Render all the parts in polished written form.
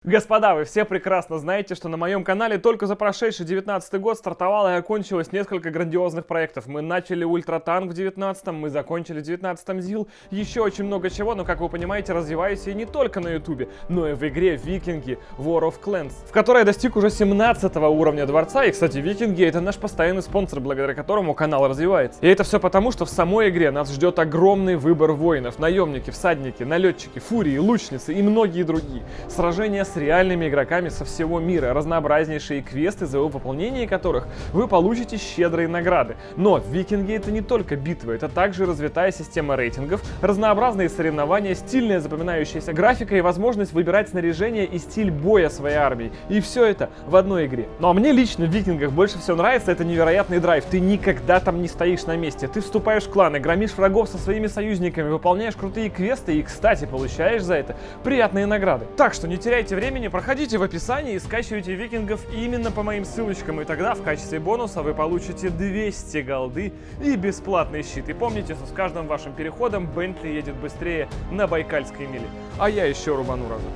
Господа, вы все прекрасно знаете, что на моем канале только за прошедший 19 год стартовало и окончилось несколько грандиозных проектов. Мы начали Ультратанк в 19-м, мы закончили в 19-м ЗИЛ, еще очень много чего, но, как вы понимаете, развиваюсь я не только на ютубе, но и в игре Викинги War of Clans, в которой я достиг уже 17 уровня дворца, и, кстати, Викинги — это наш постоянный спонсор, благодаря которому канал развивается. И это все потому, что в самой игре нас ждет огромный выбор воинов: наемники, всадники, налетчики, фурии, лучницы и многие другие. Сражения с реальными игроками со всего мира, разнообразнейшие квесты, за выполнение которых вы получите щедрые награды. Но Викинги — это не только битвы, это также развитая система рейтингов, разнообразные соревнования, стильная запоминающаяся графика и возможность выбирать снаряжение и стиль боя своей армии. И все это в одной игре. Ну а мне лично в Викингах больше всего нравится это невероятный драйв. Ты никогда там не стоишь на месте. Ты вступаешь в кланы, громишь врагов со своими союзниками, выполняешь крутые квесты и, кстати, получаешь за это приятные награды. Так что не теряйте времени, проходите в описании и скачивайте Викингов именно по моим ссылочкам, и тогда в качестве бонуса вы получите 200 голды и бесплатный щит. И помните, что с каждым вашим переходом Бентли едет быстрее на Байкальской миле. А я еще рубану разок.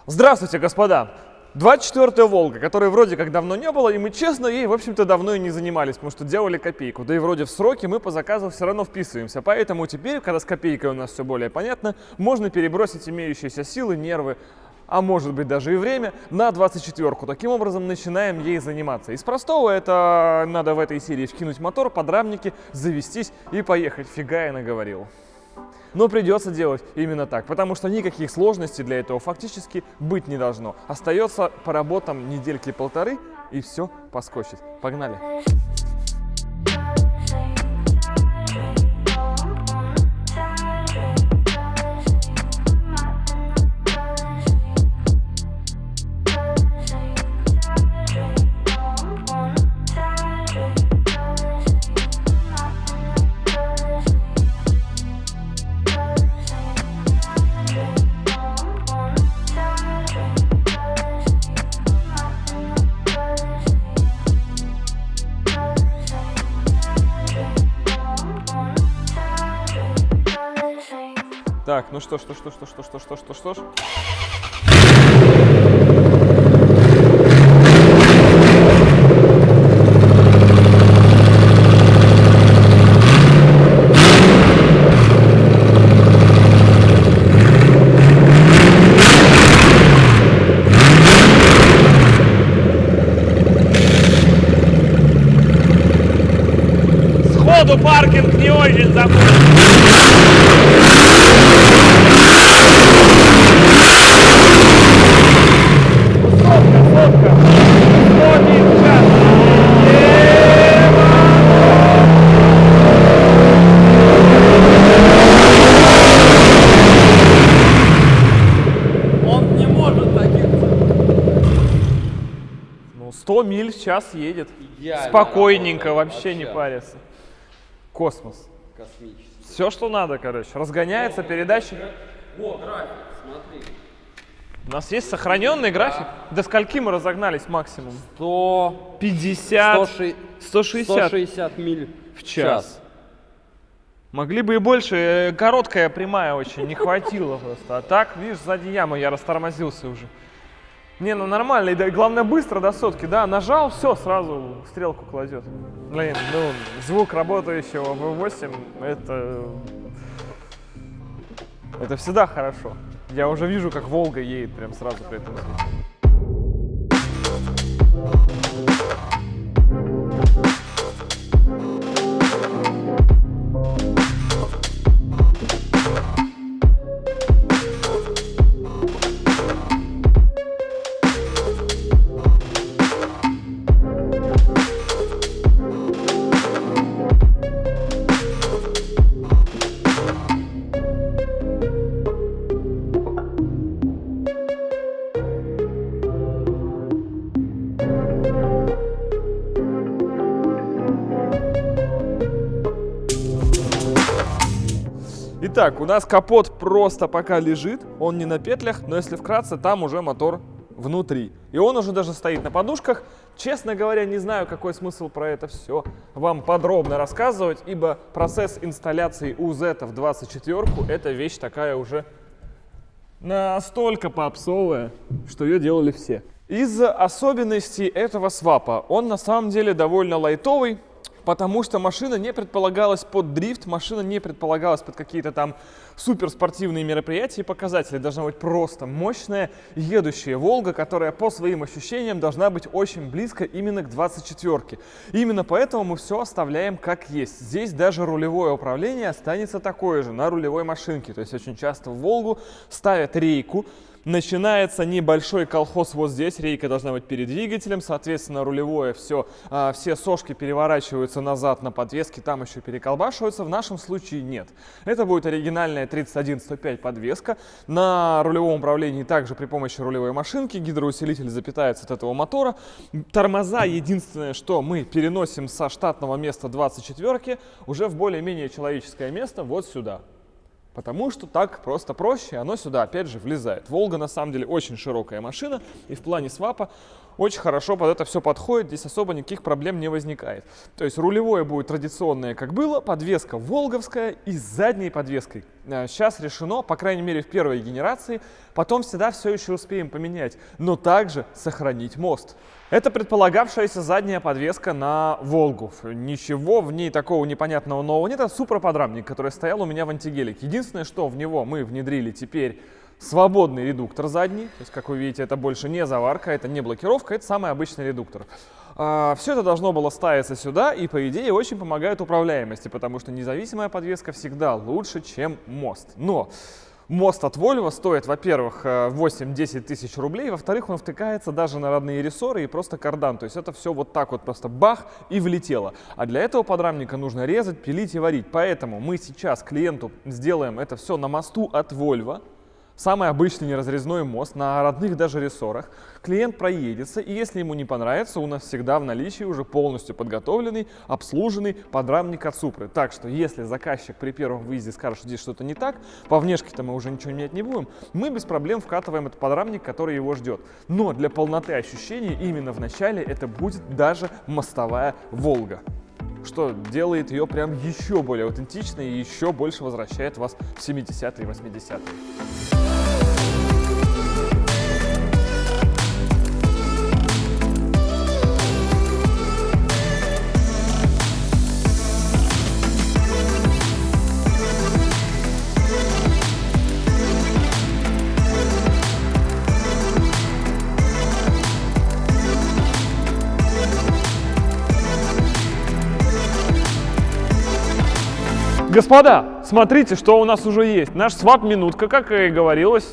Здравствуйте, господа! 24-я Волга, которой вроде как давно не было, и мы, честно, ей, в общем-то, давно и не занимались, потому что делали копейку. Да и вроде в сроки мы по заказу все равно вписываемся. Поэтому теперь, когда с копейкой у нас все более понятно, можно перебросить имеющиеся силы, нервы, а может быть даже и время, на 24-ку. Таким образом начинаем ей заниматься. Из простого это надо в этой серии вкинуть мотор, подрамники, завестись и поехать. Фига я наговорил. Но придется делать именно так, потому что никаких сложностей для этого фактически быть не должно. Остается по работам недельки-полторы, и все поскочит. Погнали! Так, ну что ж. Сходу паркинг не очень забыл. Он не может таких. 100 миль в час едет. Идеально. Спокойненько, вообще не парится. Космос. Космический. Все, что надо, короче. Разгоняется, передача. О, график, смотри. У нас есть сохраненный график. До скольки мы разогнались максимум? 150, 160 миль в час. Могли бы и больше. Короткая прямая очень, не хватило просто. А так, видишь, сзади яма, я растормозился уже. Не, ну нормально, и главное быстро до сотки, да, нажал, все, сразу стрелку кладет. Блин, ну, звук работающего V8, это всегда хорошо. Я уже вижу, как Волга едет прям сразу при этом звуке. Итак, у нас капот просто пока лежит, он не на петлях, но если вкратце, там уже мотор внутри. И он уже даже стоит на подушках. Честно говоря, не знаю, какой смысл про это все вам подробно рассказывать, ибо процесс инсталляции УЗ в 24-ку — это вещь такая уже Настолько попсовая, что ее делали все. Из особенностей этого свапа он на самом деле довольно лайтовый, потому что машина не предполагалась под дрифт, машина не предполагалась под какие-то там суперспортивные мероприятия и показатели. Должна быть просто мощная едущая Волга, которая по своим ощущениям должна быть очень близко именно к 24-ке. Именно поэтому мы все оставляем как есть. Здесь даже рулевое управление останется такое же на рулевой машинке. То есть очень часто в Волгу ставят рейку. Начинается небольшой колхоз вот здесь, рейка должна быть перед двигателем, соответственно, рулевое все сошки переворачиваются назад на подвеске, там еще переколбашиваются, в нашем случае нет. Это будет оригинальная 31105 подвеска, на рулевом управлении также при помощи рулевой машинки, гидроусилитель запитается от этого мотора. Тормоза, единственное, что мы переносим со штатного места 24-ки уже в более-менее человеческое место вот сюда. Потому что так просто проще, оно сюда опять же влезает. Волга на самом деле очень широкая машина, и в плане свапа очень хорошо под это все подходит, здесь особо никаких проблем не возникает. То есть рулевое будет традиционное, как было, подвеска волговская и с задней подвеской. Сейчас решено, по крайней мере в первой генерации, потом всегда все еще успеем поменять, но также сохранить мост. Это предполагавшаяся задняя подвеска на Волгу. Ничего в ней такого непонятного нового нет. Это супроподрамник, который стоял у меня в антигелике. Единственное, что в него мы внедрили теперь свободный редуктор задний. То есть, как вы видите, это больше не заварка, это не блокировка, это самый обычный редуктор. Все это должно было ставиться сюда и, по идее, очень помогает управляемости, потому что независимая подвеска всегда лучше, чем мост. Но мост от Volvo стоит, во-первых, 8-10 тысяч рублей, во-вторых, он втыкается даже на родные рессоры и просто кардан. То есть это все вот так вот просто бах и влетело. А для этого подрамника нужно резать, пилить и варить. Поэтому мы сейчас клиенту сделаем это все на мосту от Volvo. Самый обычный неразрезной мост на родных даже рессорах. Клиент проедется, и если ему не понравится, у нас всегда в наличии уже полностью подготовленный, обслуженный подрамник от Супры. Так что, если заказчик при первом выезде скажет, что здесь что-то не так, по внешке-то мы уже ничего менять не будем, мы без проблем вкатываем этот подрамник, который его ждет. Но для полноты ощущений именно в начале это будет даже мостовая Волга, что делает ее прям еще более аутентичной и еще больше возвращает вас в 70-е и 80-е. Господа, смотрите, что у нас уже есть. Наш свап-минутка, как и говорилось,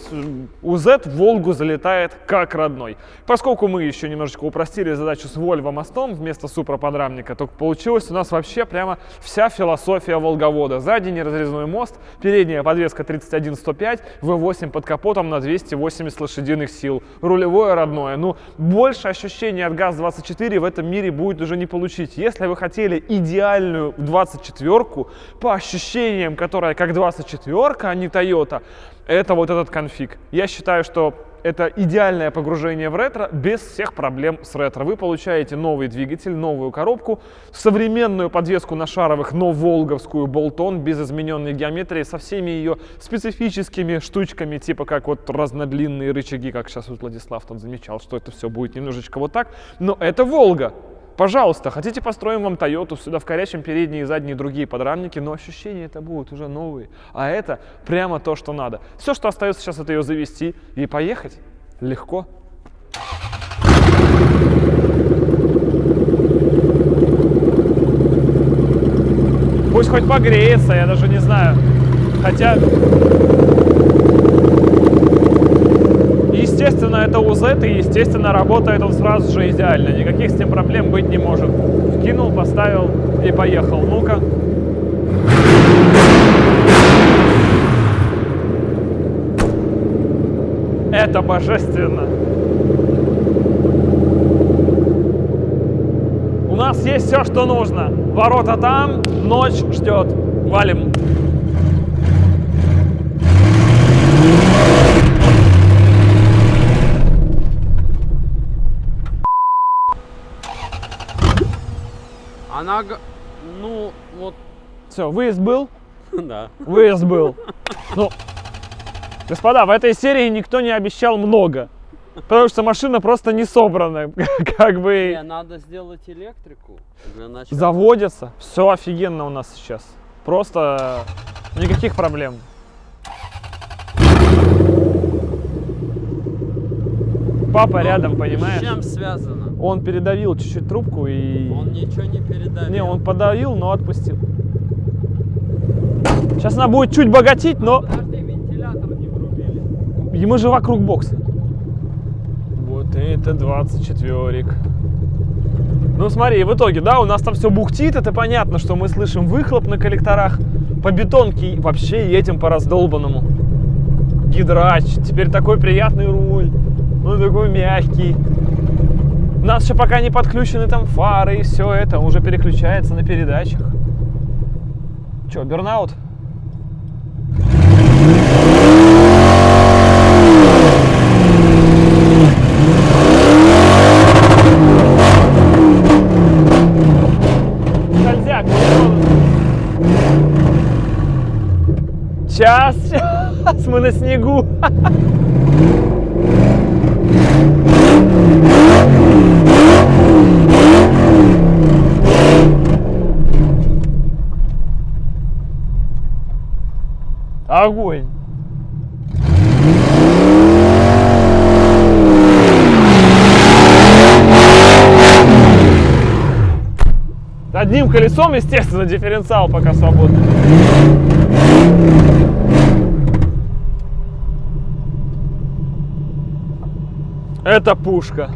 УЗ в Волгу залетает как родной. Поскольку мы еще немножечко упростили задачу с Volvo мостом вместо супроподрамника, то получилась у нас вообще прямо вся философия волговода. Сзади неразрезной мост, передняя подвеска 31105, V8 под капотом на 280 лошадиных сил. Рулевое родное. Ну, больше ощущений от ГАЗ-24 в этом мире будет уже не получить. Если вы хотели идеальную 24-ку, по ощущениям, которая как 24-ка, а не Toyota, это вот этот конфиг. Я считаю, что это идеальное погружение в ретро без всех проблем с ретро. Вы получаете новый двигатель, новую коробку, современную подвеску на шаровых, но волговскую болтон без измененной геометрии, со всеми ее специфическими штучками, типа как вот разнодлинные рычаги, как сейчас вот Владислав тут замечал, что это все будет немножечко вот так. Но это Волга. Пожалуйста, хотите, построим вам Toyota, сюда вкорячим передние и задние другие подрамники, но ощущения это будут уже новые. А это прямо то, что надо. Все, что остается сейчас, это ее завести и поехать легко. Пусть хоть погреется, я даже не знаю. Хотя, естественно, это УЗ, и, естественно, работает он сразу же идеально. Никаких с ним проблем быть не может. Вкинул, поставил и поехал. Ну-ка. Это божественно. У нас есть все, что нужно. Ворота там, ночь ждет. Валим. Она, ну, вот, Все, выезд был? да. Выезд был. Ну, Господа, в этой серии никто не обещал много. Потому что машина просто не собрана. Как бы... Не, надо сделать электрику для начала. Заводится. Все офигенно у нас сейчас. Просто никаких проблем. Папа рядом, С понимаешь? чем связано? Он передавил чуть-чуть трубку и... Он ничего не передавил. Не, он подавил, но отпустил. Сейчас она будет чуть богатить, но... Подожди, вентилятор не врубили. И мы же вокруг бокса. Вот это 24-рик. Ну смотри, в итоге, да, у нас там все бухтит, это понятно, что мы слышим выхлоп на коллекторах, по бетонке и вообще едем по раздолбанному. Гидрач, теперь такой приятный руль, он такой мягкий. У нас еще пока не подключены там фары и все это, уже переключается на передачах. Че, бернаут? Сейчас, мы на снегу. Огонь. Одним колесом, естественно, дифференциал пока свободный. Это пушка.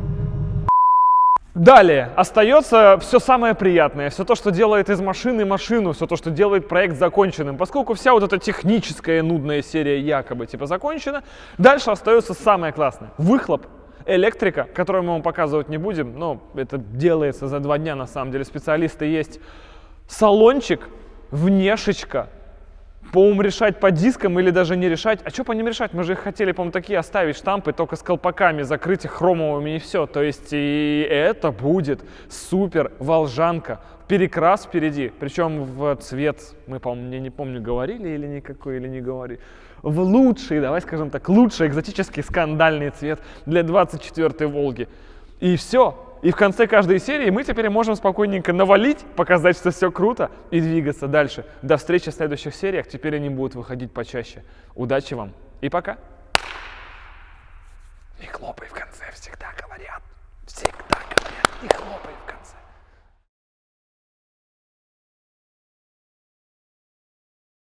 Далее остается все самое приятное, все то, что делает из машины машину, все то, что делает проект законченным. Поскольку вся вот эта техническая нудная серия якобы типа закончена, дальше остается самое классное. Выхлоп, электрика, которую мы вам показывать не будем, но это делается за 2 дня, на самом деле специалисты есть. Салончик, внешечка. По-моему, решать по дискам или даже не решать. А что по ним решать? Мы же их хотели, по-моему, такие оставить штампы, только с колпаками, закрыть их хромовыми и все. То есть и это будет супер волжанка. Перекрас впереди. Причем в цвет, мы, по-моему, не помню, говорили или никакой, или не говорили. В лучший, давай скажем так, лучший экзотический скандальный цвет для 24-й Волги. И все. И в конце каждой серии мы теперь можем спокойненько навалить, показать, что все круто, и двигаться дальше. До встречи в следующих сериях. Теперь они будут выходить почаще. Удачи вам и пока. Не хлопай в конце, всегда говорят. Всегда говорят, не хлопай.